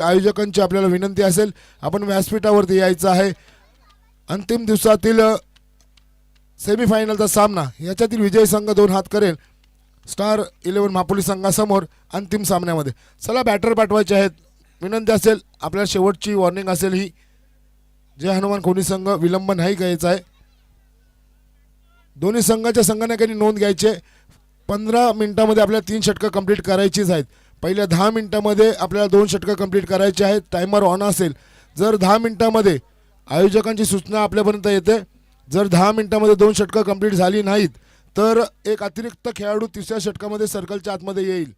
आयोजकांची आपल्याला विनंती असेल, आपण व्यासपीठावरती यायचं आहे. अंतिम दिवसातील सेमीफायनलचा सामना याच्यातील विजयी संघ 2 हात करेल स्टार 11 मापोली संघासमोर अंतिम सामन्यामध्ये. चला बॅटर पाठवायचे आहेत. विनंती असेल, आपल्याला शेवटची वॉर्निंग असेल ही, जय हनुमान कोणी संघ विलंब नाही करायचा आहे. दोन्ही संघाच्या संघनायकांनी नोंद घ्यायची. 15 मिनिटांमध्ये आपल्याला 3 षटकं कंप्लीट करायचीच आहेत. पहिल्या 10 मिनिटांमध्ये आपल्याला 2 षटकं कंप्लीट करायची आहेत. टायमर ऑन असेल. जर 10 मिनिटांमध्ये आयोजकांची सूचना आपल्यापर्यंत येते, जर 10 मिनिटांमध्ये 2 षटकं कंप्लीट झाली नाहीत तर एक अतिरिक्त खेळाडू तिसऱ्या षटकामध्ये सर्कलच्या आतमध्ये येईल,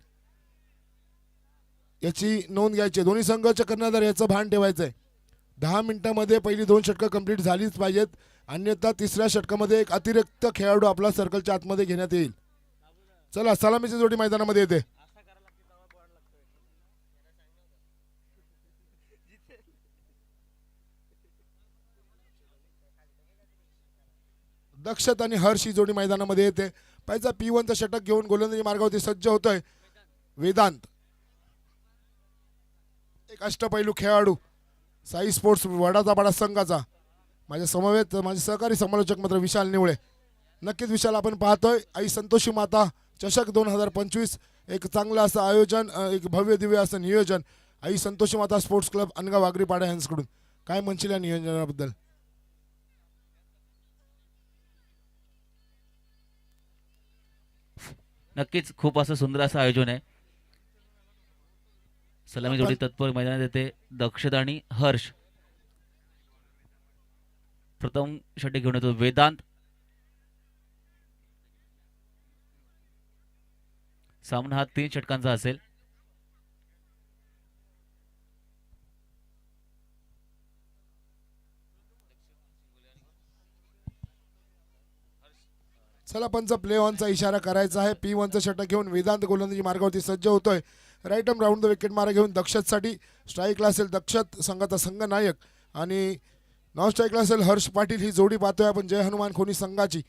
याची नोंद घ्यायची. दोन्ही संघाच्या कर्णधार याचं भान ठेवायचं आहे. 10 मिनिटांमध्ये पहिली 2 षटकं कंप्लीट झालीच पाहिजेत, अन्यथा तिसऱ्या षटकामध्ये एक अतिरिक्त खेळाडू आपला सर्कलच्या आतमध्ये घेण्यात येईल. चला, सलामीची जोडी मैदानामध्ये येते. दक्षत आणि हर्ष ही जोडी मैदानामध्ये येते. पाहिजे P1चं षटक घेऊन गोलंदाजी मार्गावरती सज्ज होतोय वेदांत. एक अष्टपैलू खेळाडू साई स्पोर्ट्स वडाचा पाडा संघाचा. माझ्या समवेत माझे सहकारी समालोचक मात्र विशाल निवळे. नक्कीच विशाल, आपण पाहतोय आई संतोषी माता चषक 2025, एक चांगलं असं आयोजन, एक भव्य दिव्य असं नियोजन आई संतोषी माता स्पोर्ट्स क्लब अनगा वागरीपाडा यांच्याकडून. काय म्हणशील या नियोजनाबद्दल? नक्कीच खूप असं सुंदर असं आयोजन आहे. सलामी जोडी तत्पर मैदानात येते. दक्षत आणि हर्ष. प्रथम षटक घेऊन येतो वेदांत. सामना हा 3 षटकांचा असेल. चला, पंच प्ले ऑनचा इशारा करायचा आहे. P1चं षटक घेऊन वेदांत गोलंदाजी मार्गावरती सज्ज होतोय. Right arm round the wicket मारा घेऊन दक्षतसाठी. स्ट्राईकला असेल दक्षत संघाचा संघनायक आणि नॉन स्ट्राईकला असेल हर्ष पाटील. ही जोडी पाहतोय आपण जय हनुमान खोनी संघाची.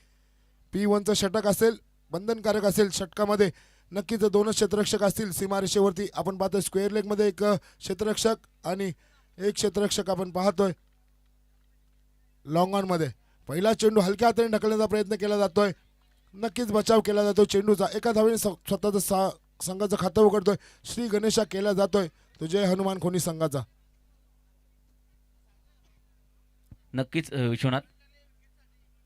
P1चं षटक असेल, बंधनकारक असेल. षटकामध्ये नक्कीच 2च क्षेत्ररक्षक असतील. सीमारेषेवरती आपण पाहतोय स्क्वेअर लेगमध्ये एक क्षेत्ररक्षक आणि एक क्षेत्ररक्षक आपण पाहतोय लॉंग ऑनमध्ये. पहिला चेंडू हलक्या हाताने ढकलण्याचा प्रयत्न केला जातोय. नक्कीच बचाव केला जातो चेंडूचा. एका धावेने स्वतःचं संघाचं खातं उघडतोय. श्री गणेशा केला जातोय तो जय हनुमान खोनी संघाचा. नक्कीच विश्वनाथ,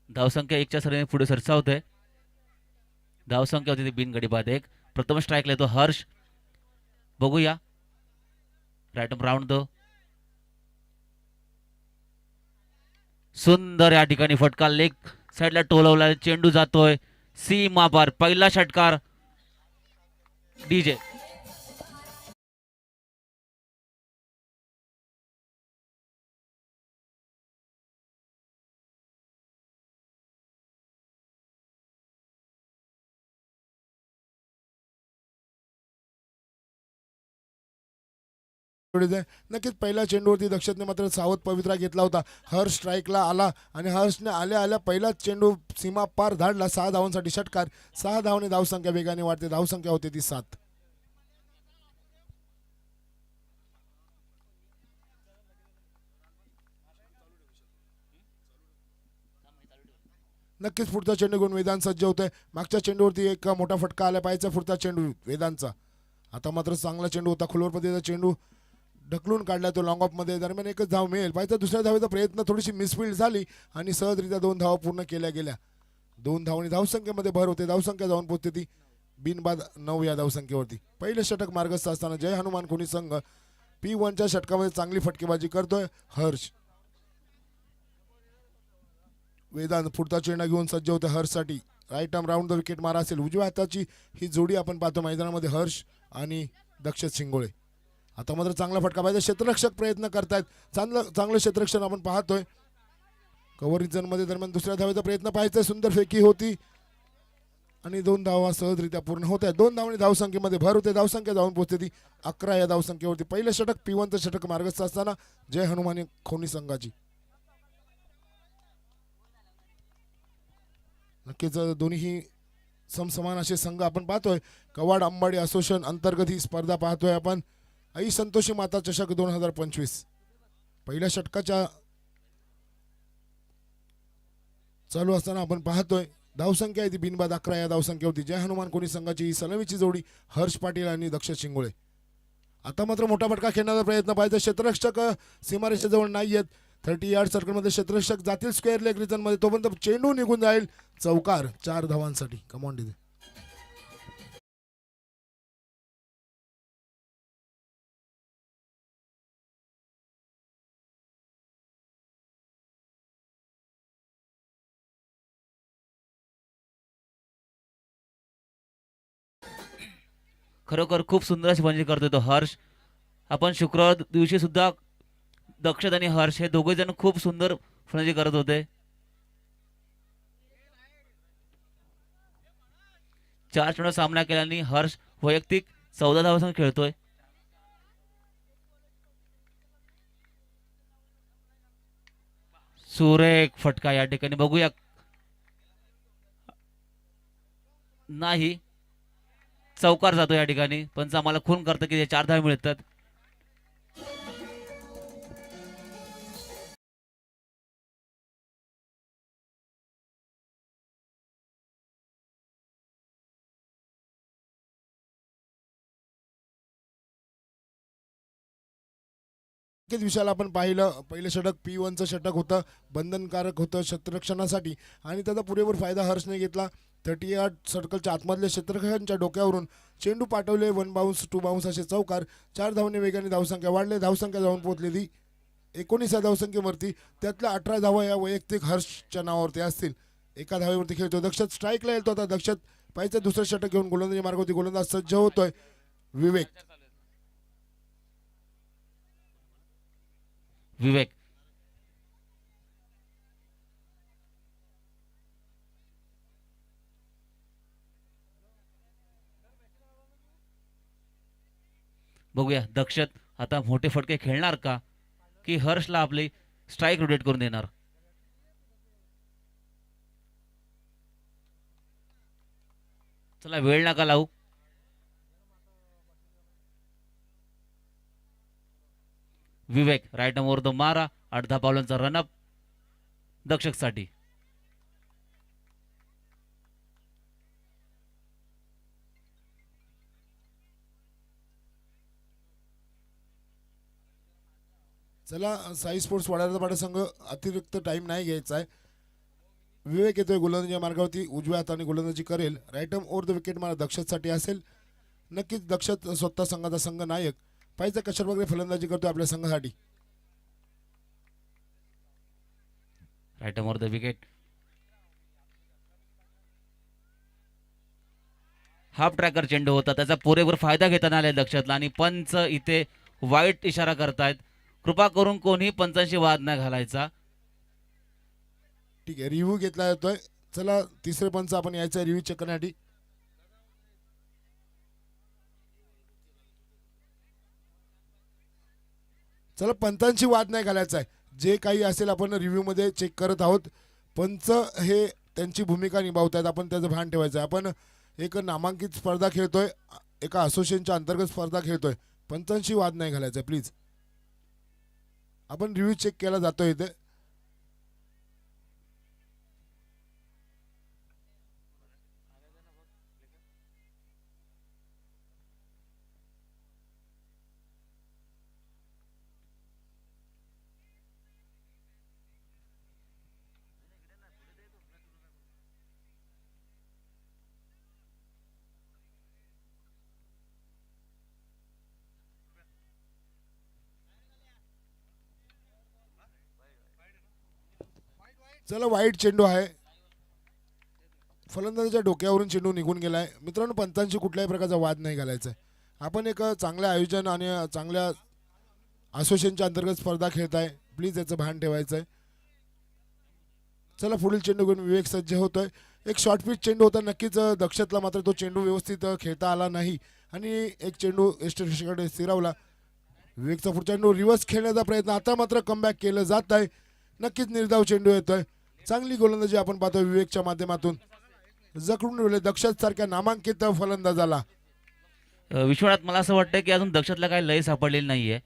धावसंख्या 1च्या सरीने पुढे सरसावतोय. धावसंख्या होती ती बिनगडी बाद 1. प्रथम स्ट्राईकला येतो हर्ष. बघूया राईट राऊंड द. सुंदर या ठिकाणी फटका लेग साईडला टोलवला. चेंडू जातोय सीमा पार. पहिला षटकार डीजे. नक्कीच पहिल्या चेंडूवरती दक्षतने मात्र सावध पवित्रा घेतला होता. हर्ष स्ट्राईकला आला आणि हर्षने आल्या आल्या पहिलाच चेंडू सीमा पार धाडला. 6 धावांसाठी षटकार. 6 धावाने धावसंख्या वेगाने वाढते. धावसंख्या होते ती 7. नक्कीच पुढचा चेंडू घेऊन वेदांत सज्ज होतोय. मागच्या चेंडूवरती एक मोठा फटका आला पाहिजे. पुढचा चेंडू वेदांतचा. आता मात्र चांगला चेंडू होता. खोलवर पद्धतीचा चेंडू ढकलून काढला तो लॉंग ऑफमध्ये. दरम्यान एकच धाव मिळेल पाहिजे. दुसऱ्या धावेचा प्रयत्न थोडीशी मिसफिल्ड झाली आणि सहजरित्या 2 धावा पूर्ण केल्या गेल्या. 2 धावांनी धावसंख्येमध्ये भर होते. धावसंख्या जाऊन पोहोचते ती बिनबाद 9 या धावसंख्येवरती. पहिलं षटक मार्गस्थ असताना जय हनुमान खोनी संघ P1च्या षटकामध्ये चांगली फटकेबाजी करतोय हर्ष. वेदांत पुढचा चेंडा घेऊन सज्ज होते हर्षसाठी. Right arm round the wicket मारा असेल. उजव्या हाताची ही जोडी आपण पाहतो मैदानामध्ये हर्ष आणि दक्षत शिंगोळे. आता मात्र चांगला फटका पाहिजे. क्षेत्ररक्षक प्रयत्न करतायत. चांगलं क्षेत्ररक्षण आपण पाहतोय. कव्हर रिजनमध्ये दरम्यान दुसऱ्या धावेचा प्रयत्न पाहायचा. सुंदर फेकी होती आणि 2 धावा सहजरित्या पूर्ण होत आहेत. 2 धावांनी धावसंख्येमध्ये भर होते. धावसंख्या जाऊन पोहोचते ती 11 या धावसंख्येवरती. पहिलं षटक P1चं षटक मार्गस्थ असताना जय हनुमान खोनी संघाची. नक्कीच दोन्ही समसमान असे संघ आपण पाहतोय. कवाड अंबाडी असोसिएशन अंतर्गत ही स्पर्धा पाहतोय आपण. आई संतोषी माता चषक 2025 पहिल्या षटकाच्या चालू असताना आपण पाहतोय धावसंख्या आहे ती बिनबाद 11 या धावसंख्येवरती जय हनुमान कोणी संघाची ही सलामीची जोडी हर्ष पाटील आणि दक्ष शिंगोळे. आता मात्र मोठा फटका खेळण्याचा प्रयत्न पाहिजे. क्षेत्ररक्षक सीमारेषेजवळ नाही आहेत. 30 यार्ड सर्कलमध्ये क्षेत्ररक्षक जातील स्क्वेअर लेग रिजन मध्ये, तोपर्यंत चेंडू निघून जाईल. चौकार 4 धावांसाठी. Come on DJ. खरोखर खूप सुंदर अशी फलंदाजी करतोय तो हर्ष. आपण शुक्रवार दिवशी सुद्धा दक्षत आणि हर्ष हे दोघे जण खूप सुंदर फलंदाजी करत होते. 4 चेंडू सामना केल्याने हर्ष वैयक्तिक 14 धावांसह खेळतोय. सुरेख फटका या ठिकाणी बघूया. नाही, चौकार जातो या ठिकाणी. पंच आम्हाला खून करतं की 4 धावा मिळतात. विषयाला आपण पाहिलं पहिलं षटक P1चं षटक होतं, बंधनकारक होतं क्षेत्ररक्षणासाठी आणि त्याचा पुरेपूर फायदा हर्षने घेतला. 30 यार्ड सर्कलच्या आतमधल्या क्षेत्ररक्षकांच्या डोक्यावरून चेंडू पाठवले. 1 बाउन्स 2 बाउन्स असे चौकार. 4 धावांनी वेगाने धावसंख्या वाढले. धावसंख्या जाऊन पोहोचलेली 19 या धावसंख्येवरती. त्यातल्या 18 धावा या वैयक्तिक हर्षच्या नावावरती असतील. एका धावेवरती खेळतो दक्षत. स्ट्राईकला येतो आता दक्षत. पाहिजे दुसरं षटक घेऊन गोलंदाजी मार्गावरती गोलंदाज सज्ज होतोय. विवेक विवेक बघूया दक्षत आता मोठे फटके खेळणार का की हर्षला आपली स्ट्राईक रोटेट करून देणार. चला वेळ नका लावू. विवेक राईट ओव्हर द मारा. 8-10 पावलांचा रनअप दक्षकसाठी. चला साई स्पोर्ट्स वाड्याचा संघ अतिरिक्त टाइम नाही घ्यायचा आहे. विवेक येतोय गोलंदाजी मार्गावरती. उजव्या हाताने गोलंदाजी करेल. Right arm over the wicket मला दक्षतसाठी असेल. नक्कीच दक्षत स्वतः संघाचा संघ नायक पाहिजे कशा वगैरे फलंदाजी करतोय आपल्या संघासाठी. Right over the wicket. Half tracker चेंडू होता, त्याचा पुरेपूर फायदा घेताना आला दक्षतला आणि पंच इथे वाईट इशारा करतायत. कृपा करून कोणी पंचांशी वाद नाही घालायचा. ठीक आहे, रिव्ह्यू घेतला जातोय. चला तिसरे पंच आपण यायचा रिव्ह्यू चेक करण्यासाठी. चला पंचांशी वाद नाही घालायचा आहे. जे काही असेल आपण रिव्ह्यू मध्ये चेक करत आहोत. पंच हे त्यांची भूमिका निभावत आहेत, आपण त्याचं भान ठेवायचं आहे. आपण एक नामांकित स्पर्धा खेळतोय, एका असोसिएशनच्या अंतर्गत स्पर्धा खेळतोय. पंचांशी वाद नाही घालायचा प्लीज. आपण रिव्ह्यू चेक केला जातोय इथे. चला वाईट चेंडू आहे. फलंदाजाच्या डोक्यावरून चेंडू निघून गेलाय. मित्रांनो, पंचांशी कुठल्याही प्रकारचा वाद नाही घालायचा आहे. आपण एक चांगल्या आयोजन आणि चांगल्या असोसिएशनच्या अंतर्गत स्पर्धा खेळताय, प्लीज याचं भान ठेवायचं आहे. चला पुढील चेंडू घेऊन विवेक सज्ज होतोय. एक शॉर्ट पिच चेंडू होता. नक्कीच दक्षतला मात्र तो चेंडू व्यवस्थित खेळता आला नाही आणि एक चेंडू एस्टेकडे स्थिरावला. विवेकचा पुढचा चेंडू रिव्हर्स खेळण्याचा प्रयत्न. आता मात्र कमबॅक केलं जात आहे. नक्कीच निर्धाव चेंडू येतोय. चांगली गोलंदाजी आपण पाहतोय विवेकच्या माध्यमातून. जखडून ठेवले दक्षत सारख्या नामांकित फलंदाजाला. विश्वनाथ, मला असं वाटतं की अजून दक्षतला काही लय सापडलेली नाहीये.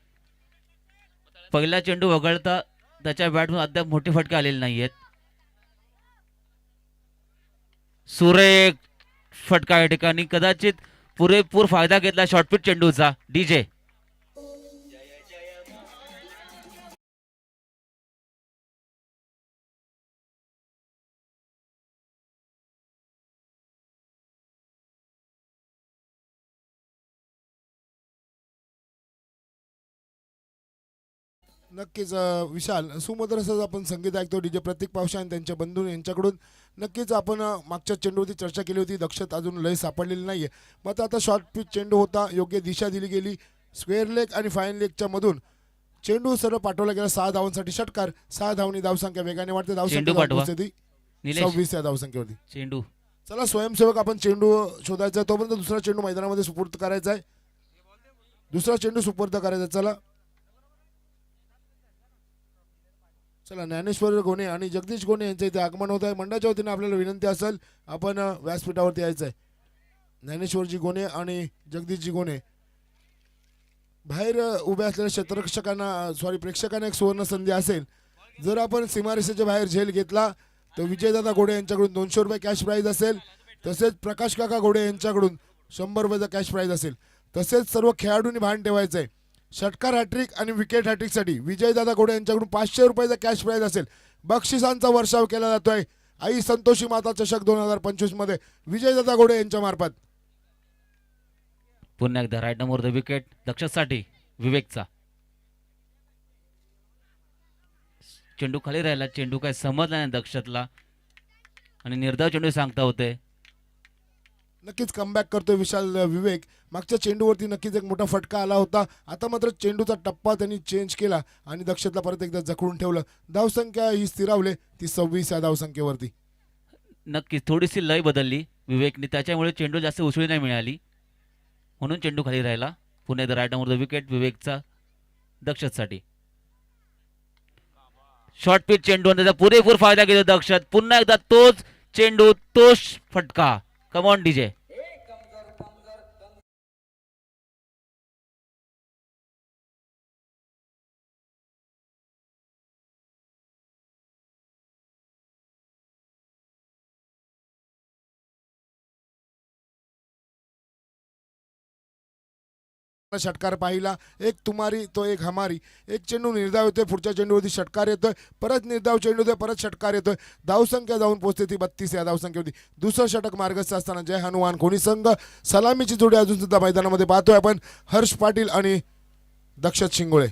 पहिला चेंडू वगळता त्याच्या बॅटमधून अद्याप मोठे फटके आलेले नाहीयेत. सुरेख फटका या ठिकाणी, कदाचित पुरेपूर फायदा घेतला शॉर्टपिच चेंडूचा डीजे. नक्कीच विशाल, सुमधुर असं आपण संगीत ऐकतो डीजे प्रतीक पावशा आणि त्यांच्या बंधू यांच्याकडून. नक्कीच आपण मागच्या चेंडूवरती चर्चा केली होती, दक्षत अजून लय सापडलेली नाहीये. मग आता शॉर्ट पिच चेंडू होता, योग्य दिशा दिली गेली स्क्वेअर लेग आणि फाईन लेगच्या मधून चेंडू सरळ पाठवला गेला 6 धावांसाठी षटकार. 6 धावनी धावसंख्या वेगाने वाढते, चेंडू पाठवा. निलेश, 26 या धावसंख्येवरती. चेंडू चला स्वयंसेवक, आपण चेंडू शोधायचा आहे, तोपर्यंत दुसरा चेंडू मैदानामध्ये सुपूर्द करायचा आहे. दुसरा चेंडू सुपूर्द करायचा. चला चला, ज्ञानेश्वर गोणे आणि जगदीश गोणे यांचं इथे आगमन होत आहे. मंडळाच्या वतीने आपल्याला विनंती असेल, आपण व्यासपीठावरती यायचं आहे. ज्ञानेश्वरजी गोणे आणि जगदीशजी गोणे. बाहेर उभ्या असलेल्या क्षेत्ररक्षकांना प्रेक्षकांना एक सुवर्ण संधी असेल, जर आपण सीमारेषेच्या बाहेर झेल घेतला तर विजयदादा घोडे यांच्याकडून 200 रुपये कॅश प्राईज असेल. तसेच प्रकाश काका घोडे यांच्याकडून 100 रुपयाचा कॅश प्राईज असेल. तसेच सर्व खेळाडूंनी भान ठेवायचं आहे, षटकार हॅट्रिक आणि विकेट हॅट्रिकसाठी विजयदादा घोडे यांच्याकडून 500 रुपयाचा कॅश प्राईज असेल. बक्षिसांचा वर्षाव केला जातोय आई संतोषी माता चषक 2025 मध्ये विजयदादा घोडे यांच्या मार्फत. पुन्हा एकदा राईट नंबर द विकेट दक्षतसाठी विवेकचा. चेंडू खाली राहिला, चेंडू काय समजला नाही दक्षतला आणि निर्धाव चेंडू सांगता होते. नक्कीच कमबॅक करतोय विशाल विवेक. मागच्या चेंडूवरती नक्कीच एक मोठा फटका आला होता. आता मात्र चेंडूचा टप्पा त्यांनी चेंज केला आणि दक्षतला परत एकदा जखडून ठेवलं. धावसंख्या ही स्थिरावले ती 26 या धावसंख्येवरती. नक्कीच थोडीशी लय बदलली विवेकने, त्याच्यामुळे चेंडू जास्त उसळी नाही मिळाली, म्हणून चेंडू खाली राहिला. पुन्हा एकदा राईट नंबर द विकेट विवेकचा दक्षतसाठी. शॉर्ट पिच चेंडू आणि त्याचा पुरेपूर फायदा घेतो दक्षत. पुन्हा एकदा तोच चेंडू, तोच फटका. Come on DJ. षटकार पाहिला, एक तुमारी तो एक हमारी. एक चेंडू निर्धाव येतोय, पुढच्या चेंडूवरती षटकार येतोय, परत निर्धाव चेंडू येतोय, परत षटकार येतोय. धावसंख्या जाऊन पोहोचते ती 32 या धावसंख्येवरती. दुसरं षटक मार्गस्थ असताना जय हनुमान कोणी संघ सलामीची जोडी अजून सुद्धा मैदानामध्ये पाहतोय आपण, हर्ष पाटील आणि दक्षत शिंगोळे.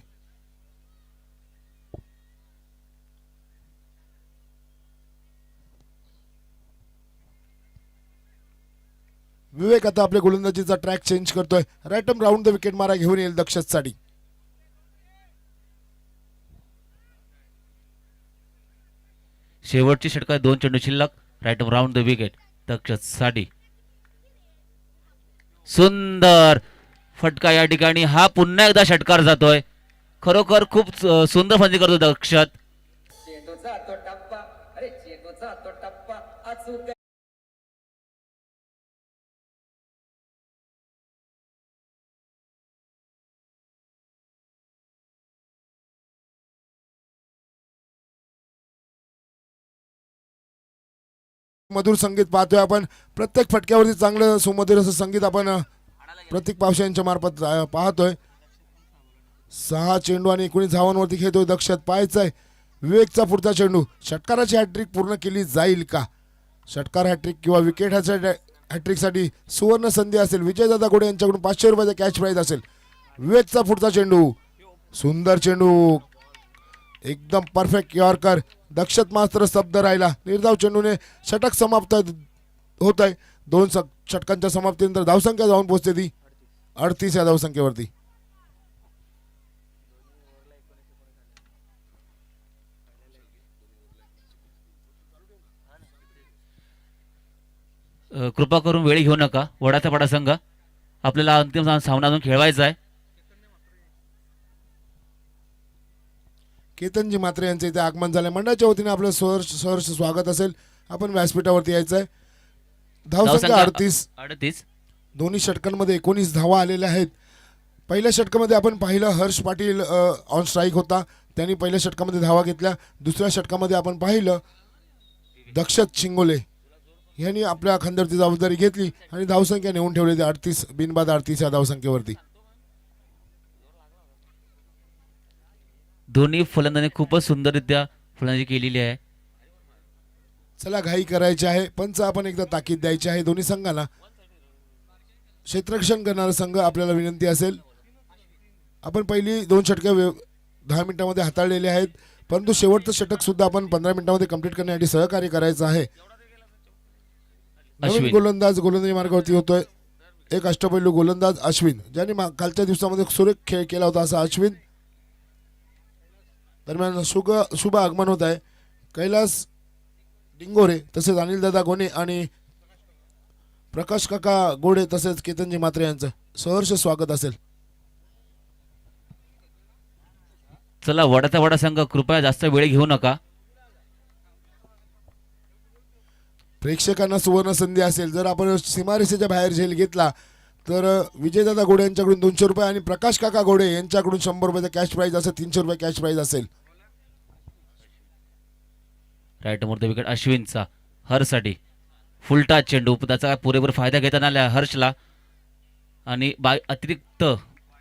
विवेक आता आपल्या गोलंदाजीचा ट्रॅक चेंज करतोय. राईटम राऊंड द विकेट मारा घेऊन येईल दक्षतसाठी. शेवटची षटकार, 2 चेंडू शिल्लक. राईट राऊंड द विकेट दक्षतसाठी. सुंदर फटका या ठिकाणी, हा पुन्हा एकदा षटकार जातोय. खरोखर खूप सुंदर फंदी करतो दक्षत. चेंडूचा तो टप्पा, अरे चेंडूचा तो टप्पा अचूक मधुर संगीत पाहतोय आपण. प्रत्येक फटक्यावरती चांगलं सुमधुर असं संगीत आपण प्रतीक पावशा यांच्या मार्फत पाहतोय. 6 चेंडू आणि 19 धावांवरती खेळतोय दक्षत. पाहायचं आहे विवेकचा पुढचा चेंडू, षटकाराची हॅट्रिक पूर्ण केली जाईल का? षटकार हॅट्रिक किंवा विकेट हॅट्रिकसाठी सुवर्ण संधी असेल. विजयदादा घोडे यांच्याकडून 500 रुपयाचा कॅश प्राईज असेल. विवेकचा पुढचा चेंडू, सुंदर चेंडू, एकदम परफेक्ट यॉर्कर. दक्षत मात्र स्तब्ध राहिला. निर्धाव चेंडूने षटक समाप्त होत आहे. 2 षटकांच्या समाप्तीनंतर धावसंख्या जाऊन पोहोचते ती 38 या धावसंख्येवरती. कृपा करून वेळ घेऊ नका. वडाचा पाडा संघ आपल्याला अंतिम सामना अजून खेळवायचा आहे. केतनजी मात्रे यांचे इथे आगमन झाले. मंडळाच्या वतीने आपलं सहर्ष स्वागत असेल. आपण व्यासपीठावरती यायचं आहे. धावसंख्या 38. दोन्ही षटकांमध्ये 19 धावा आलेल्या आहेत. पहिल्या षटकामध्ये आपण पाहिलं हर्ष पाटील ऑन स्ट्राईक होता, त्यांनी पहिल्या षटकामध्ये धावा घेतल्या. दुसऱ्या षटकामध्ये आपण पाहिलं दक्षत शिंगोले यांनी आपल्या खांद्यावरती जबाबदारी घेतली आणि धावसंख्या नेऊन ठेवली 38 बिनबाद 38 या धावसंख्येवरती. दोन्ही फलंदाजांनी खूपच सुंदररित्या फलंदाजी केलेली आहे. चला घाई करायची आहे, पंच आपण एकदा ताकीद द्यायची आहे दोन्ही संघांना. क्षेत्ररक्षण करणारा संघ आपल्याला विनंती असेल, आपण पहिली 2 षटके 10 मिनिटांमध्ये हाताळलेले आहेत, परंतु शेवटचं षटक सुद्धा आपण 15 मिनिटांमध्ये कंप्लीट करण्यासाठी सहकार्य करायचं आहे. नवीन अश्विन. गोलंदाजी मार्गावरती होतोय एक अष्टपैलू गोलंदाज अश्विन, ज्याने कालच्या दिवसामध्ये सुरेख खेळ केला होता असा अश्विन. दरम्यान शुभ आगमन होत आहे कैलास डिंगोरे तसेच अनिलदादा गोने आणि प्रकाश काका गोडे तसेच केतनजी मात्रे यांचं सहर्ष स्वागत असेल. चला वडाचा वडा संघ कृपया जास्त वेळ घेऊ नका. प्रेक्षकांना सुवर्ण संधी असेल, जर आपण सीमारेषेच्या बाहेर झेल घेतला तर विजयदादा गोडे यांच्याकडून 200 रुपये आणि प्रकाश काका गोडे यांच्याकडून 100 रुपयाचा कॅश प्राईज असेल, 300 रुपये कॅश प्राईज असेल. राईट मोर द विकेट अश्विनचा हर्षसाठी फुलटा चेंडू, त्याचा काय पुरेपूर फायदा घेताना आला हर्षला. आणि अतिरिक्त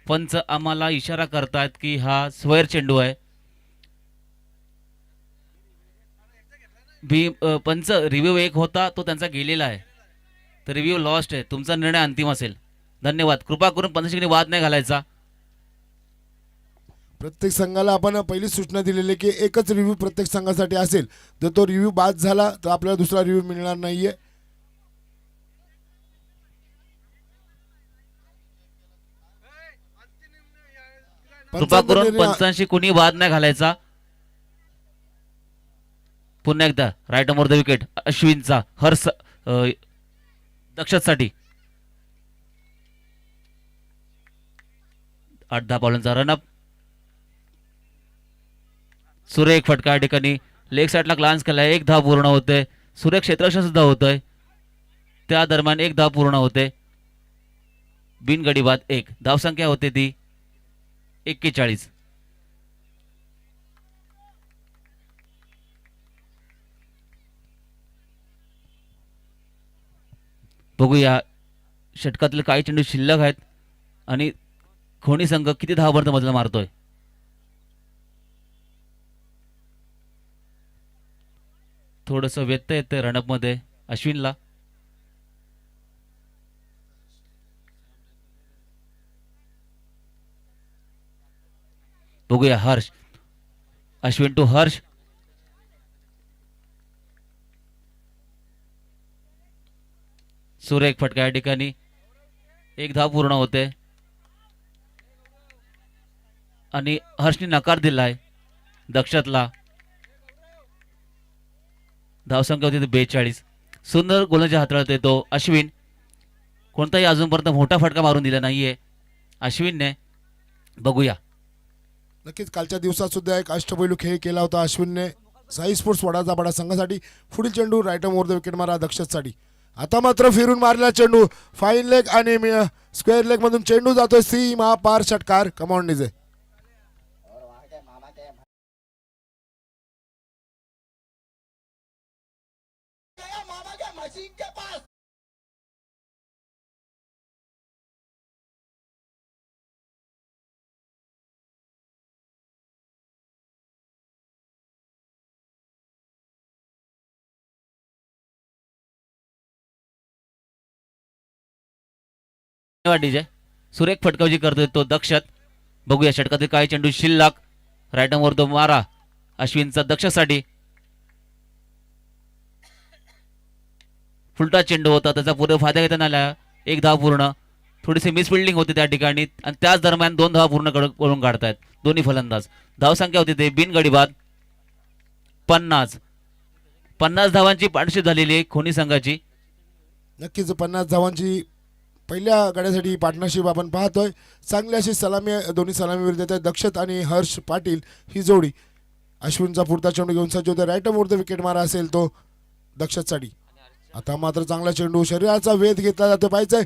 पंच आम्हाला इशारा करतायत की हा स्क्वेअर चेंडू आहे. पंच रिव्ह्यू एक होता तो त्यांचा गेलेला आहे, तर रिव्ह्यू लॉस्ट आहे. तुमचा निर्णय अंतिम असेल. धन्यवाद. कृपा करून पंचाशी वाद नाही घालायचा. प्रत्येक संघाला आपण पहिली सूचना दिलेली की एकच रिव्ह्यू प्रत्येक संघासाठी असेल, जर तो रिव्ह्यू बाद झाला तर आपल्याला दुसरा रिव्ह्यू मिळणार नाहीये. कृपा करून पंचांशी कोणी वाद नाही घालायचा. पुन्हा एकदा राईट मोर द विकेट अश्विनचा हर्ष दक्षतसाठी 8-10 बॉलांचा रनअप. सुरेख फटका या ठिकाणी लेग साईडला ग्लान्स केला, 1 धाव पूर्ण होते. सुरेख क्षेत्ररक्षण सुद्धा होतंय, त्या दरम्यान 1 धाव पूर्ण होते. बिनगडी बाद 1 धावसंख्या होते ती 41. बघूया षटकातील काही चेंडू शिल्लक आहेत आणि खोणी संघ किती धावापर्यंत मजला मारतोय. थोडंसं व्यत्यय येतंय रनअप मध्ये अश्विनला. बघूया हर्ष, अश्विन टू हर्ष. सुरेख फटका या ठिकाणी 1 धाव पूर्ण होते आणि हर्षने नकार दिलाय दक्षतला. धावसंख्या होती 42. सुंदर गोलंदाजी हाताळतोय तो अश्विन. कोणताही अजूनपर्यंत मोठा फटका मारून दिला नाहीये अश्विनने. बघूया. नक्कीच कालच्या दिवसात सुद्धा एक अष्टपैलू खेळ केला होता अश्विनने साई स्पोर्ट्स वडाचा बडा संघासाठी. पुढील चेंडू राईट ओव्हर द विकेट मारा दक्षतसाठी. आता मात्र फिरून मारला चेंडू, फाईन लेग आणि स्क्वेअर लेग मधून चेंडू जातोय सीमा पार षटकार. कमावून निजे डीजे. सुरेख फटकावजी करतोय तो दक्षत. बघूया षटकातील काही चेंडू शिल्लक. राईट वर तो मारा अश्विनचा दक्षसाठी. फुलटा चेंडू होता, त्याचा पुरे फायदा घेताना आला. 1 धाव पूर्ण. थोडीशी मिसफिल्डिंग होती त्या ठिकाणी आणि त्याच दरम्यान 2 धावा पूर्ण करून काढतायत दोन्ही फलंदाज. धावसंख्या होती ते बिनगडी बाद 50 धावांची पार्टनरशिप झालेली आहे खोनी संघाची. नक्कीच 50 धावांची पहिल्या गड्यासाठी पार्टनरशिप आपण पाहतोय. चांगली अशी सलामी दोन्ही सलामीवर देत आहेत दक्षत आणि हर्ष पाटील ही जोडी. अश्विनचा पुढचा चेंडू घेऊन सज्ज होता. राईट ओव्हर द विकेट मारा असेल तो दक्षतसाठी. आता मात्र चांगला चेंडू शरीराचा वेध घेतला जातो पाहिजे.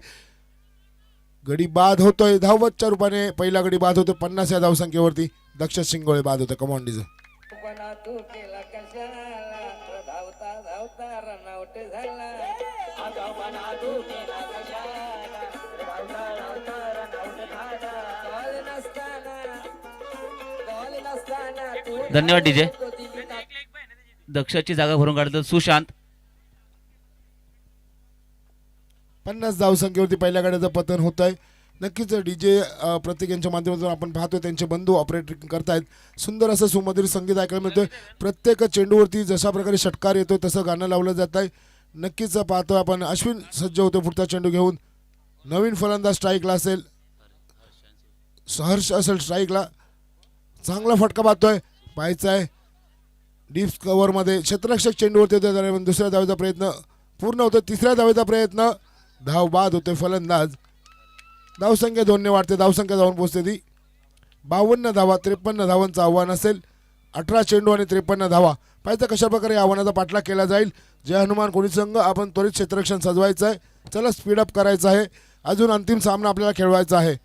गडी बाद होतोय धावतच्या रूपाने. पहिला गडी बाद होतोय 50 या धावसंख्येवरती. दक्ष शिंगोळे बाद होते. Come on DJ. पणा तू केला कशाला धावता धावता रनआउट झाला आगाऊपणा तू केला कशाला धावता धावता रनआउट झाला बॉल नसताना तू धन्यवाद डीजे. दक्षची जागा भरून काढलं सुशांत. 50 धावसंख्येवरती पहिल्या गाड्याचं पतन होत आहे. नक्कीच डीजे प्रत्येक यांच्या माध्यमातून आपण पाहतोय त्यांचे बंधू ऑपरेटिंग करतायत. सुंदर असं सुमधुर संगीत ऐकायला मिळतोय. प्रत्येक चेंडूवरती जशा प्रकारे षटकार येतो तसं गाणं लावलं जात आहे. नक्कीच पाहतोय आपण. अश्विन सज्ज होतो पुढचा चेंडू घेऊन. नवीन फलंदाज स्ट्राईकला असेल. हर्ष असेल स्ट्राईकला. चांगला फटका पाहतोय. पाहायचा आहे डीप कव्हरमध्ये क्षेत्ररक्षक चेंडूवरती होते दरम्यान दुसऱ्या धावेचा प्रयत्न पूर्ण होतो. तिसऱ्या धावेचा प्रयत्न धाव बाद होते. फलंदाज धावसंख्या 2 ने वाढते. धावसंख्या जाऊन पोहोचते ती 52 धावा. 53 धावांचं आव्हान असेल. 18 चेंडू आणि 53 धावा. पाहिजे कशा प्रकारे आव्हानाचा पाठलाग केला जाईल. जय हनुमान कोणी संघ आपण त्वरित क्षेत्ररक्षण सजवायचं आहे. चला स्पीडअप करायचं आहे. अजून अंतिम सामना आपल्याला खेळवायचा आहे.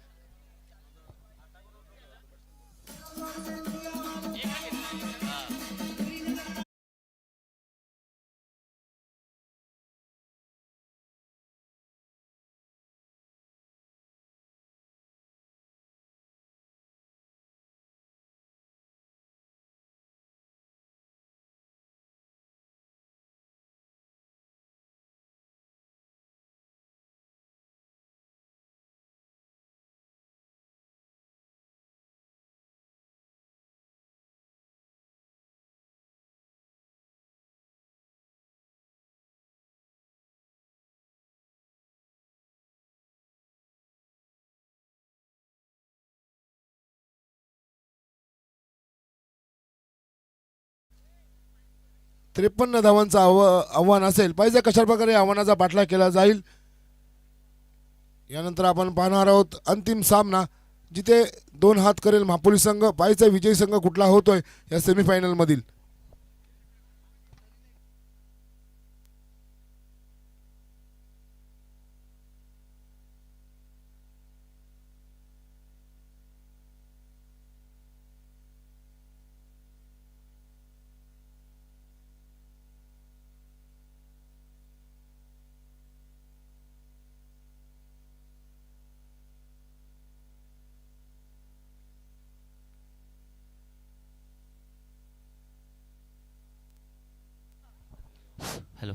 त्रेपन्न धावांचं आव्हान असेल. पाहिजे कशा प्रकारे आव्हानाचा पाठलाग केला जाईल. यानंतर आपण पाहणार आहोत अंतिम सामना जिथे 2 हात करेल महापोलीस संघ. पाहिजे विजयी संघ कुठला होतोय या सेमीफायनल मधील. हॅलो.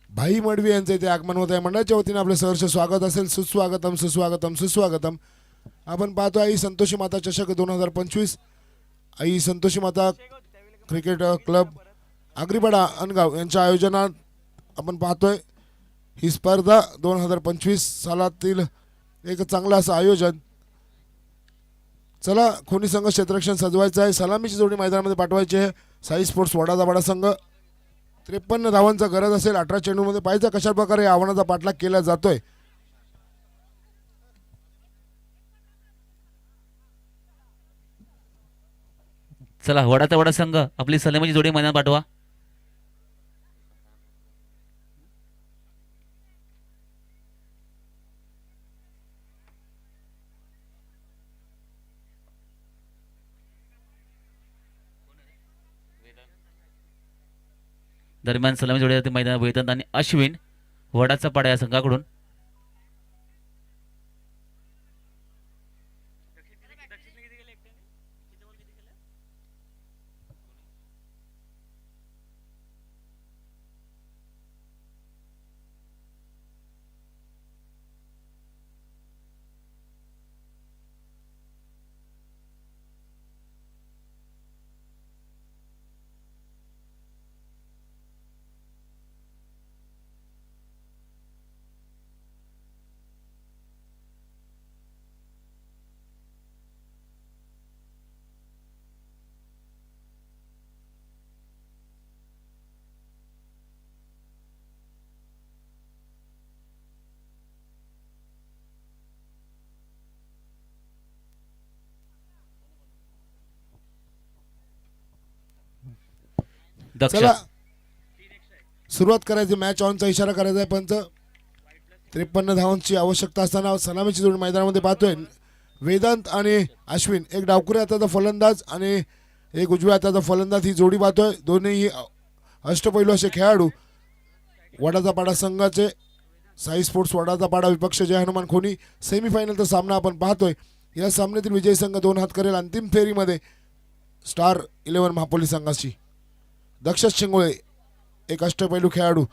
भाई मडवी यांचं इथे आगमन होत आहे. मंडळाच्या वतीने आपलं सहर्ष स्वागत असेल. सुस्वागतम सुस्वागतम सुस्वागतम. आपण पाहतो आई संतोषी माता चषक 2025. आई संतोषी माता क्रिकेट क्लब आगरीपाडा अनगाव यांच्या आयोजनात आपण पाहतोय ही स्पर्धा 2025 सालातील एक चांगलं असं आयोजन. चला खोनी संघ क्षेत्ररक्षण सजवायचं आहे. सलामीची जोडी मैदानामध्ये पाठवायची आहे. साई स्पोर्ट्स वडादाबाडा संघ. 53 धावांचा गरज असेल. 18 चेंडूमध्ये पाहिजे कशा प्रकारे आव्हानाचा पाठलाग केला जातोय. चला वडाचा वडा संघ आपली सलामीची जोडी मैदानात पाठवा. दरम्यान सलामी जोडी मैदानात वेदांत आणि अश्विन वडाचा पाडा या संघाकडून. दक्ष चला सुरुवात करायची, मॅच ऑनचा इशारा करायचा आहे पंच. 53 धावांची आवश्यकता असताना सलामीची जोडी मैदानामध्ये पाहतोय. वेदांत आणि अश्विन, एक डावकुरे हाताचा फलंदाज आणि एक उजव्या हाताचा फलंदाज, ही जोडी पाहतोय. दोन्ही अष्टपैलू असे खेळाडू वडाचा पाडा संघाचे. साई स्पोर्ट्स वडाचा पाडा विपक्ष जय हनुमान खोनी. सेमीफायनलचा सामना आपण पाहतोय. या सामन्यातील विजयी संघ 2 हात करेल अंतिम फेरीमध्ये स्टार 11 महापोली संघाशी. दक्ष शिंगोळे, एक अष्टपैलू खेळाडू,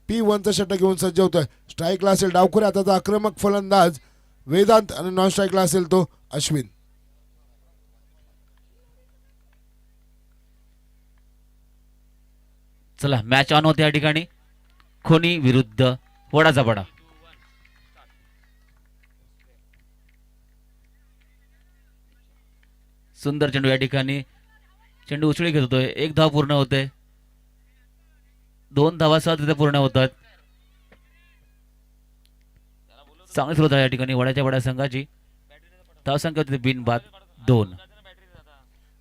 P1चा षटक घेऊन सज्ज होतोय. स्ट्राईकला असेल डावखुरे हाताचा आक्रमक फलंदाज वेदांत आणि नॉन स्ट्राईकला असेल तो अश्विन. चला मॅच ऑन होते या ठिकाणी. खोनी विरुद्ध वडाचा पाडा. सुंदर चेंडू या ठिकाणी. चेंडू उचळी घेत होतोय. 1 धाव पूर्ण होते. 2 धावा सहजरित्या पूर्ण होतात. चांगली सुरुवात आहे या ठिकाणी वडाच्या पाडा संघाची. धावसंख्या होती बिनबाद 2.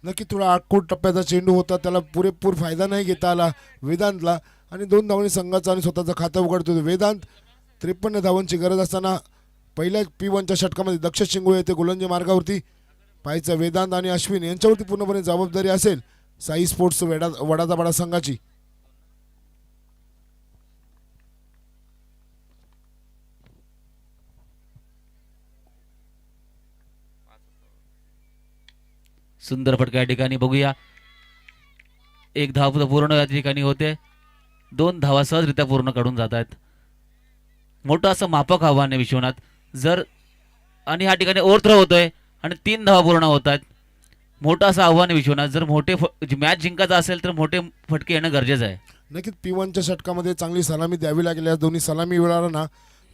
नक्की थोडा आटकूट टप्प्याचा चेंडू होता, त्याला पुरेपूर फायदा नाही घेता आला वेदांतला आणि 2 धावांनी संघाचा आणि स्वतःचं खातं उघडतो वेदांत. 53 धावांची गरज असताना पहिल्या P1च्या षटकामध्ये दक्ष शिंगोळे येथे गोलंदाजी मार्गावरती पाहायचं. वेदांत आणि अश्विन यांच्यावरती पूर्णपणे जबाबदारी असेल साई स्पोर्ट्स वडाचा पाडा संघाची. सुंदर फटका या ठिकाणी बघूया. 1 धाव पूर्ण या ठिकाणी होते. 2 धावा सहजरित्या पूर्ण काढून जात आहेत. मोठं असं मापक आव्हान आहे विश्वनाथ. जर आणि ह्या ठिकाणी ओव्हरथ्रो होतोय आणि 3 धावा पूर्ण होत आहेत. मोठं असं आव्हान आहे विश्वनाथ. जर मोठे मॅच जिंकायचं असेल तर मोठे फटके येणं गरजेचं आहे. नक्कीच P1च्या षटकामध्ये चांगली सलामी द्यावी लागेल. या दोन्ही सलामी वेळांना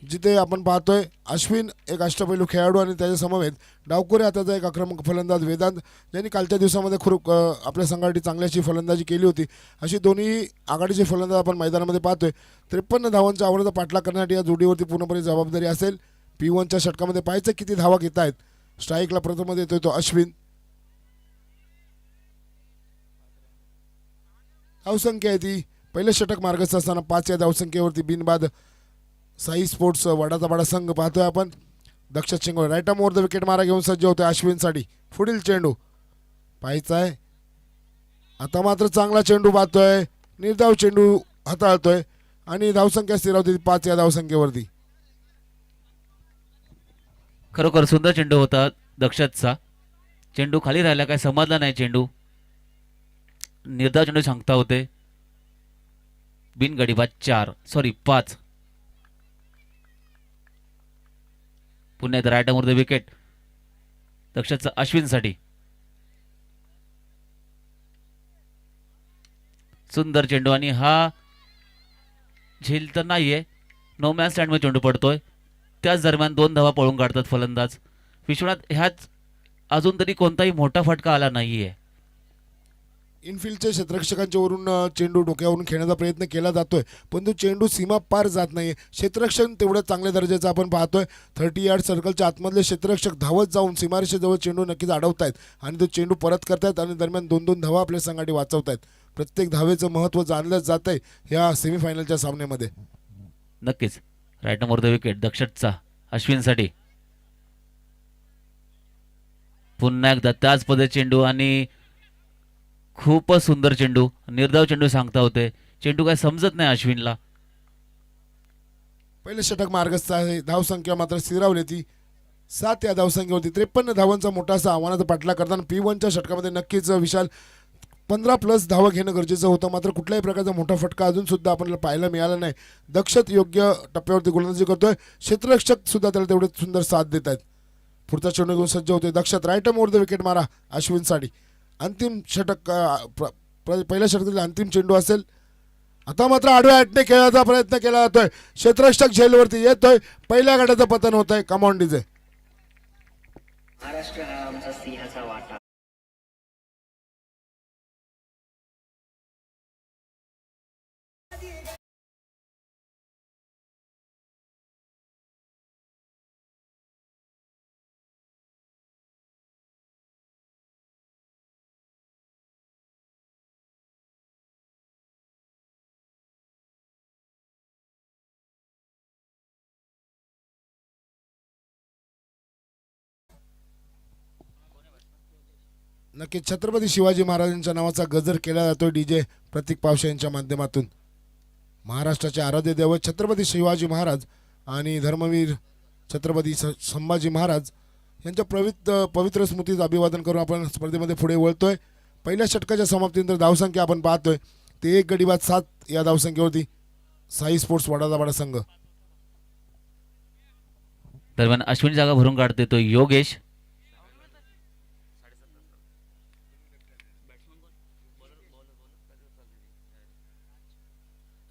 जिथे आपण पाहतोय अश्विन, एक अष्टपैलू खेळाडू आणि त्याच्या समवेत डावकुरे हाताचा एक आक्रमक फलंदाज वेदांत, ज्यांनी कालच्या दिवसामध्ये खूप आपल्या संघासाठी चांगल्याची फलंदाजी केली होती. अशी दोन्ही आघाडीचे फलंदाज आपण मैदानामध्ये पाहतोय. 53 धावांचा आवडता पाठलाग करण्यासाठी या जोडीवरती पूर्णपणे जबाबदारी असेल. P1च्या षटकामध्ये पाहायचं किती धावा घेत आहेत. स्ट्राईकला प्रथम येतोय तो अश्विन. धावसंख्या आहे ती पहिले षटक मार्गस्थ असताना 5 या धावसंख्येवरती बिनबाद साई स्पोर्ट्स वडाचा पाडा संघ पाहतोय आपण. Daksh Shingole right arm over the wicket मारा घेऊन सज्ज होतोय अश्विनसाठी. पुढील चेंडू पाहायचा आहे. आता मात्र चांगला चेंडू पाहतोय, निर्धाव चेंडू हाताळतोय आणि धावसंख्या स्थिर होती 5 या धावसंख्येवरती. खरोखर सुंदर चेंडू होता दक्षतचा. चेंडू खाली राहिला, काय समजला नाही चेंडू. निर्धाव चेंडू सांगता होते. बिनगडी बाद 5. पुन्हा एकदा राईट आर्म विकेट दक्षतचा अश्विनसाठी. सुंदर चेंडू आणि हा झेल तर नाहीये. नो मॅन स्टँडमध्ये चेंडू पडतोय. त्याच दरम्यान 2 धावा पळून काढतात फलंदाज. विश्वनाथ, ह्याच अजून तरी कोणताही मोठा फटका आला नाहीये. इनफिल्डच्या क्षेत्ररक्षकांच्या वरून चेंडू डोक्यावरून खेळण्याचा प्रयत्न केला जातोय, पण तो चेंडू सीमा पार जात नाही. क्षेत्ररक्षण तेवढं चांगल्या दर्जाचं आपण पाहतोय. 30 यार्ड सर्कलच्या आतमधले क्षेत्ररक्षक धावत जाऊन सीमारेषेजवळ चेंडू नक्कीच अडवतायत आणि तो चेंडू परत करतायत आणि दरम्यान 2-2 धावा आपल्या संघासाठी वाचवतायत. प्रत्येक धावेचं महत्त्व जाणलं जात आहे ह्या सेमीफायनलच्या सामन्यामध्ये. नक्कीच राईट आर्म विकेट दक्षतचा अश्विनसाठी. पुन्हा एकदा त्याच पद्धती चेंडू आणि खूपच सुंदर चेंडू. निर्धाव चेंडू सांगता होते. चेंडू काय समजत नाही अश्विनला. पहिले षटक मार्गस्थ आहे. धावसंख्या मात्र स्थिरावली ती 7 या धावसंख्येवरती. 53 धावांचा मोठा असा आव्हानाचा पाठलाग करताना P1च्या षटकामध्ये नक्कीच विशाल 15+ धावा घेणं गरजेचं होतं. मात्र कुठल्याही प्रकारचा मोठा फटका अजून सुद्धा आपल्याला पाहायला मिळाला नाही. दक्षत योग्य टप्प्यावरती गोलंदाजी करतोय. क्षेत्ररक्षक सुद्धा त्याला तेवढे सुंदर साथ देत आहेत. पुढचा चेंडू घेऊन सज्ज होते Dakshat. Right arm over the wicket मारा अश्विनसाठी. अंतिम षटक पहिल्या षटकातील अंतिम चेंडू असेल. आता मात्र आडव्या हातने खेळायचा प्रयत्न केला जातोय. क्षेत्ररक्षक झेलवरती येतोय. पहिल्या गटाचं पतन होत आहे. Come on DJ. महाराष्ट्र हा आमचा सिंहाचा वाटा. नक्की छत्रपती शिवाजी महाराजांच्या नावाचा गजर केला जातोय डीजे प्रतीक पावशे यांच्या माध्यमातून. महाराष्ट्राचे आराध्य दैवत छत्रपती शिवाजी महाराज आणि धर्मवीर छत्रपती संभाजी महाराज यांच्या पवित्र स्मृतीचं अभिवादन करून आपण स्पर्धेमध्ये पुढे वळतोय. पहिल्या षटकाच्या समाप्तीनंतर धावसंख्या आपण पाहतोय ते 1 गडी बाद 7 या धावसंख्येवरती साई स्पोर्ट्स वडाळावाडा संघ. दरम्यान अश्विन जागा भरून काढते तो योगेश.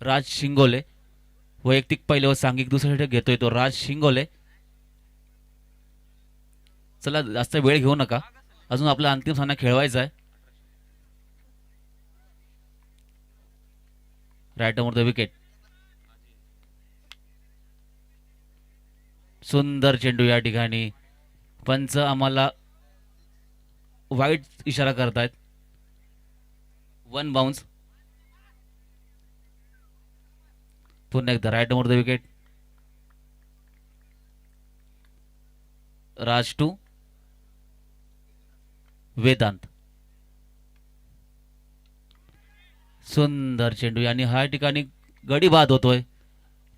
राज शिंगोले वैयक्तिक पहिले व सांघिक दुसरे षटक घेतोय तो राज शिंगोले. चला जास्त वेळ घेऊ नका, अजून आपला अंतिम सामना खेळवायचा आहे. Right over the wicket. सुंदर चेंडू या ठिकाणी पंच आम्हाला वाईट इशारा करतायत. 1 बाउन्स. पुन्हा एकदा right over the wicket. Raj to Vedant. सुंदर चेंडू आणि ह्या ठिकाणी गडी बाद होतोय.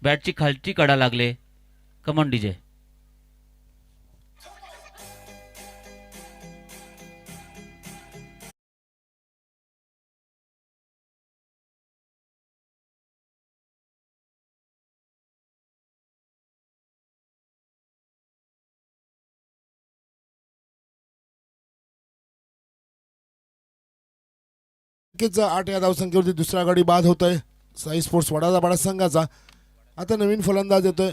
बॅटची खालची कडा लागले. Come on DJ. नक्कीच 8 या धावसंख्येवरती दुसरा गडी बाद होतोय साई स्पोर्ट्स वडाळावाडा संघाचा. आता नवीन फलंदाज येतोय.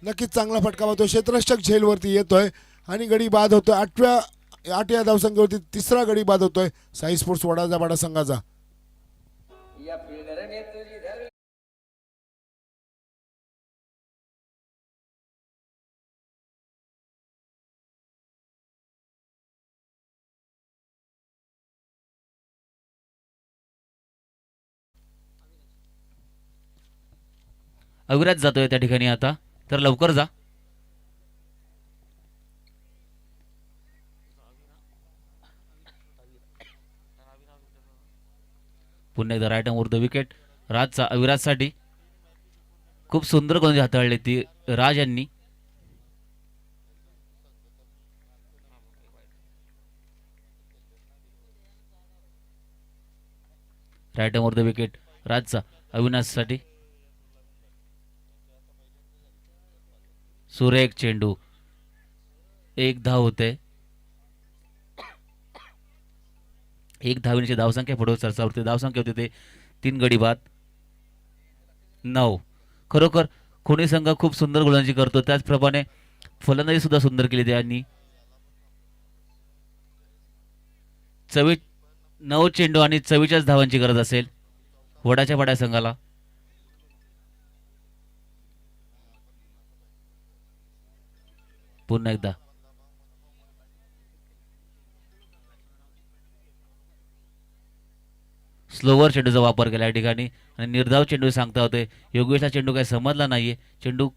नक्कीच चांगला फटका बघतोय. क्षेत्ररक्षक झेलवरती येतोय आणि गडी बाद होतोय. 8 या धावसंख्येवरती तिसरा गडी बाद होतोय साई स्पोर्ट्स वडाळावाडा संघाचा. या फिल्डरने तुझी धरली. अविराज जातोय त्या ठिकाणी आता, तर लवकर जा. पुन्हा एकदा राईट ओव्हर द विकेट. राजचा अविराजसाठी खूप सुंदर गोलंदाजी हाताळली ती राज यांनी. राईट ओव्हर द विकेट राजचा अविनाशसाठी. सुरेख चेंडू. 1 धाव होते. 1 धावेची धावसंख्या पुढे सरसावरती. धावसंख्या होती ते 3 गडी बाद 9. खरोखर कोणी संघ खूप सुंदर गोलंदाजी करतो, त्याचप्रमाणे फलंदाजी सुद्धा सुंदर केली त्यांनी. 9 चेंडू आणि 44 धावांची गरज असेल वडाच्या पाड्या संघाला. पुन्हा एकदा स्लोवर चेंडूचा वापर केला या ठिकाणी आणि निर्धाव चेंडू सांगता होते. योगेशला चेंडू काही समजला नाहीये. चेंडू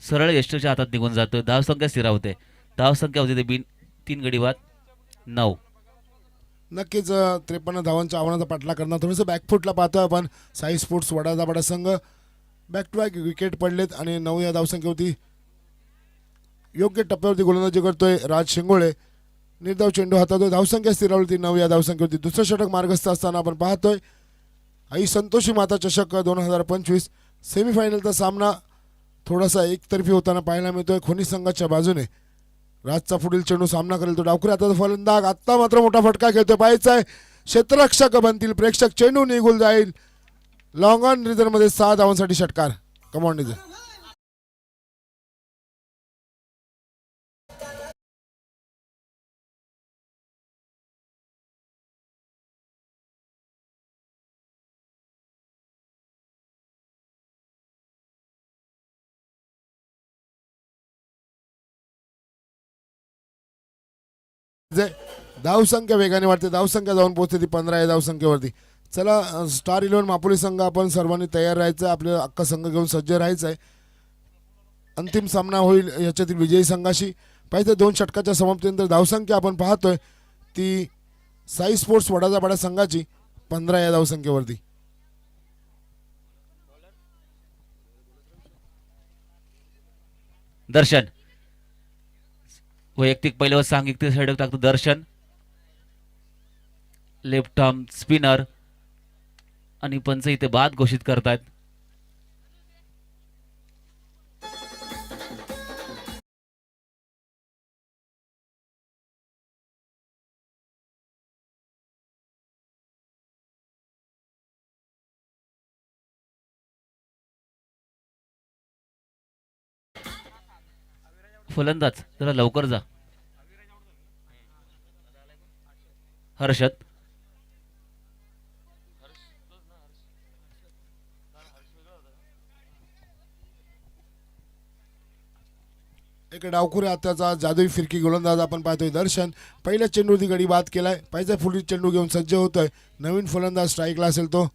सरळ यष्टीच्या हातात निघून जातोय. धावसंख्या स्थिरावते. धावसंख्या होती ते 3 गडी बाद 9. नक्कीच 53 धावांच्या आव्हानाचा पाठलाग करणार. थोडंसं बॅकफुटला पाहतोय आपण साई स्पोर्ट्स वडाळावाडा संघ. बॅक टू बॅक विकेट पडलेत आणि 9 या धावसंख्येवरती योग्य टप्प्यावरती गोलंदाजी करतोय राज शिंगोळे. निर्धाव चेंडू हातातोय. धावसंख्या स्थिरावली 9 या धावसंख्येवरती. दुसरं षटक मार्गस्थ असताना आपण पाहतोय आई संतोषी माता चषक 2025 सेमीफायनलचा सामना थोडासा एकतर्फी होताना पाहायला मिळतोय. खोनी संघाच्या बाजूने राजचा पुढील चेंडू सामना करेल तो डावखुरी आता फलंदाज. आत्ता मात्र मोठा फटका खेळतोय. पाहायचा आहे क्षेत्ररक्षक बनतील प्रेक्षक. चेंडू निघून जाईल. लॉंग ऑन रिझनमध्ये 6 धावांसाठी षटकार. Come on reason. धावसंख्या वेगाने वाढते, धावसंख्या जाऊन पोहोचते ती 15 या धावसंख्येवरती. चला स्टार 11 मापोली संघ आपण सर्वांनी तयार राहायचं, आपल्या अख्खा संघ घेऊन सज्ज राहायचं आहे. अंतिम सामना होईल याच्यातील विजयी संघाशी. पाहिजे 2 षटकाच्या समाप्तीनंतर धावसंख्या आपण पाहतोय ती साई स्पोर्ट्स वडाजापाडा संघाची 15 या धावसंख्येवरती. दर्शन वैयक्तिक पहिल्यावर सांघिक षटक टाकतो दर्शन. लेफ्ट आर्म स्पिनर आणि पंच इथे बाद घोषित करतायत. फलंदाज जरा लवकर जा. हर्षद एक डावखुरे हाताचा जादुई फिरकी गोलंदाज आपण पाहतोय दर्शन. पहिल्या चेंडूवरती गडी बाद केलाय, पाहिजे पुढील चेंडू घेऊन सज्ज होतोय. नवीन फलंदाज स्ट्राईकला असेल तो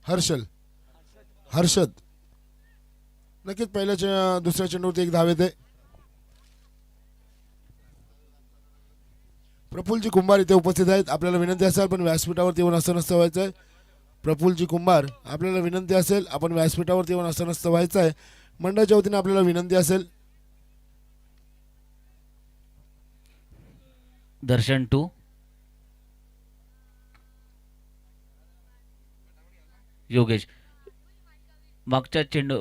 हर्षद. नक्कीच पहिल्या दुसऱ्या चेंडूवरती एक धाव येते. प्रफुल्लजी कुंभार इथे उपस्थित आहेत. आपल्याला विनंती असेल पण व्यासपीठावरती येऊन असं नसतं व्हायचं आहे. प्रफुल्लजी कुंभार आपल्याला विनंती असेल आपण व्यासपीठावरती येऊन असं नसतं व्हायचं आहे. मंडळाच्या वतीने आपल्याला विनंती असेल. दर्शन 2 योगेश. मागच्या चेंडू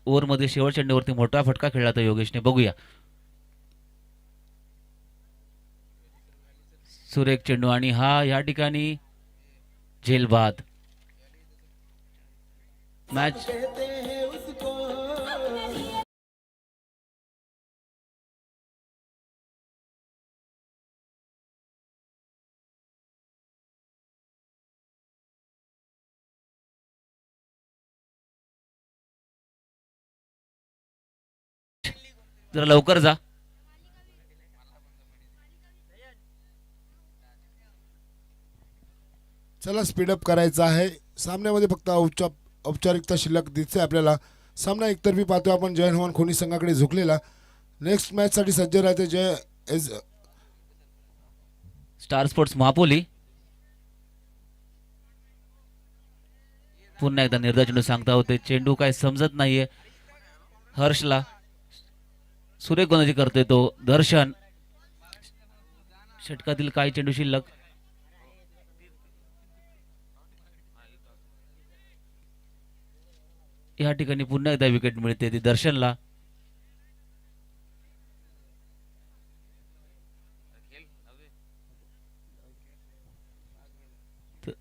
ओव्हरमध्ये शेवट चेंडूवरती मोठा फटका खेळला तर योगेशने. बघूया सुरेख चेंडू आणि हा या ठिकाणी झेलबाद. मॅच जरा लवकर जा. चला स्पीडअप करायचं आहे. सामन्यामध्ये फक्त औपचारिकता शिल्लक दिसते आपल्याला. सामना एकतर्फी पाहतोय आपण. जय हनुमान खोनी संघाकडे झुकलेला. नेक्स्ट मॅच साठी सज्ज राहते जय स्टार स्पोर्ट्स महापोली. पुन्हा एकदा निर्धार चेंडू सांगता होते. चेंडू काय समजत नाहीये हर्षला. सुरेख गोलंदाजी करतोय तो दर्शन. षटकातील काही चेंडू शिल्लक. या ठिकाणी पुन्हा एकदा विकेट मिळते ती दर्शनला.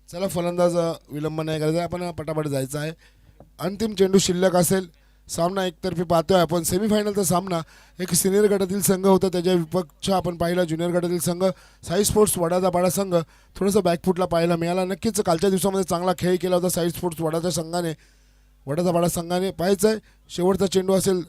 चला फलंदाज विलंब नाही करायचा, आपण पटापट जायचं आहे. अंतिम चेंडू शिल्लक असेल. सामना एकतर्फी पाहतोय आपण. सेमीफायनलचा सामना एक सिनियर गटातील संघ होता, त्याच्या विपक्ष आपण पाहिला ज्युनियर गटातील संघ साई स्पोर्ट्स वडाजापाडा संघ. थोडंसं बॅकफुटला पाहायला मिळाला. नक्कीच कालच्या दिवसामध्ये चांगला खेळ केला होता साई स्पोर्ट्स वडाजापाडा संघाने. पाहायचं आहे शेवटचा चेंडू असेल.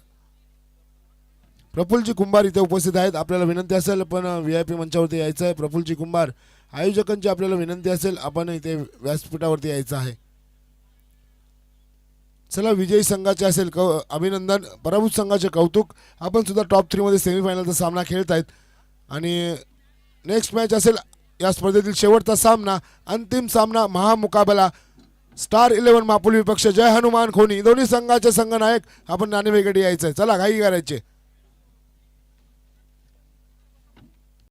प्रफुल्लजी कुंभार इथे उपस्थित आहेत. आपल्याला विनंती असेल पण VIP मंचावरती यायचं आहे. प्रफुल्लजी कुंभार आयोजकांची आपल्याला विनंती असेल आपण इथे व्यासपीठावरती यायचं आहे. चला विजयी संघाचे असेल अभिनंदन, पराभूत संघाचे कौतुक. आपण सुद्धा टॉप 3 मध्ये सेमीफायनलचा सामना खेळत आहेत. आणि नेक्स्ट मॅच असेल या स्पर्धेतील शेवटचा सामना, अंतिम सामना, महामुकाबला. स्टार 11 मापोली विपक्ष जय हनुमान खोनी. दोन्ही संघाचे संघनायक आपण नाणेफेकीकडे यायचं आहे. चला घाई करायचे.